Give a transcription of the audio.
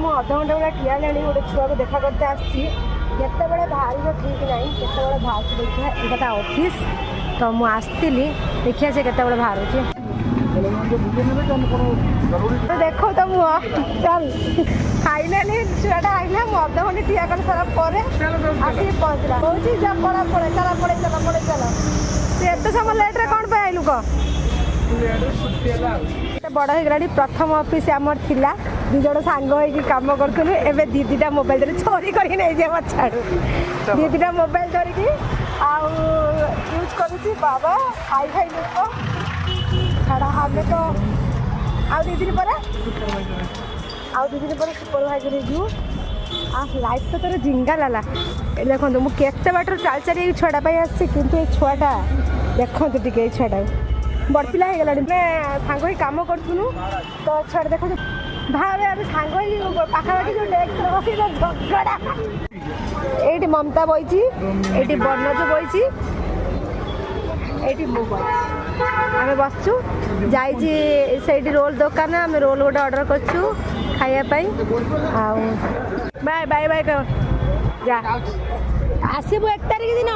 ମୁଁ ଅଧଘଣ୍ଟା ଭଳିଆ ଠିଆ ହେଲାଣି ଗୋଟେ ଛୁଆକୁ ଦେଖା करते आसছি କେତେବେଳେ ବାହାରିବ ଠିକ୍ ନାହିଁ କେତେବେଳେ ବାହାରୁଛି ଦେଖିବା ଏଇଟା ତା ଅଫିସ୍ ତ ମୁଁ ଆସିଥିଲି ଦେଖିବା ସେ କେତେବେଳେ ବାହାରୁଛି ଦେଖ ତ ମୁଁ ଚାଲ ଖାଇଲାନି ଛୁଆଟା ଆଇଲା ମୁଁ ଅଧଘଣ୍ଟେ ଠିଆ କରି ସାରା ପରେ ଆସିକି ପହଞ୍ଚିଲା କହୁଛି ଯା ପଳା ପଳେଇ ଚାଲ ପଳେଇ ଚାଲ ପଳେଇ ଚାଲ ତୁ ଏତେ ସମୟ ଲେଟ୍ରେ କ'ଣ ପାଇଁ ଆଇଲୁ କହ ବଡ଼ ହେଇଗଲାଣି ପ୍ରଥମ ଅଫିସ୍ ଆମର ଥିଲା ଦୁଇ ଜଣ ସାଙ୍ଗ ହେଇକି କାମ କରୁଥିଲୁ ଏବେ ଦିଦିଟା ମୋବାଇଲ ଧରି ଚୋରି କରିକି ନେଇଯିବା ପଛାଡ଼ୁ ଦିଦିଟା ମୋବାଇଲ ଧରିକି ଆଉ ୟୁଜ୍ କରୁଛି ବାବା ଖାଇ ଖାଇ ଲୋକ ଛାଡ଼ ଆମେ ତ ଆଉ 2 ଦିନ ପରେ ସୁପରଭାଇଜର ହେଇଯିବୁ ଆଉ ଲାଇଫ୍ ତ ତୋର ଜିଙ୍ଗା ଲାଲା ଦେଖନ୍ତୁ ମୁଁ କେତେ ବାଟରୁ ଚାଲି ଚାଲି ଏଇ ଛୁଆଟା ପାଇଁ ଆସିଛି କିନ୍ତୁ ଏଇ ଛୁଆଟା ଦେଖନ୍ତୁ ଟିକେ ଏଇ ଛୁଆଟାକୁ ବଡ଼ ପିଲା ହେଇଗଲାଣି ଆମେ ସାଙ୍ଗ ହେଇ କାମ କରୁଥିଲୁ ତ ଛୁଆଟା ଦେଖନ୍ତୁ ଭାବେ ଆମେ ସାଙ୍ଗ ହେଇ ପାଖାପାଖି ଯେଉଁ ଡେସ୍କରେ ବସି ଝଗଡ଼ା ଏଇଠି ମମତା ବଇଛି ଏଇଠି ବର୍ଣ୍ଣଜ ବଇଛି ଏଇଠି ମୁଁ ବଇଛି ଆମେ ବସିଛୁ ଯାଇଛି ସେଇଠି ରୋଲ୍ ଦୋକାନ ଆମେ ରୋଲ୍ ଗୋଟେ ଅର୍ଡ଼ର କରିଛୁ ଖାଇବା ପାଇଁ ଆଉ ବାଏ ବାଏ ବାଏ ଯା ଆସିବୁ 1 ତାରିଖ ଦିନ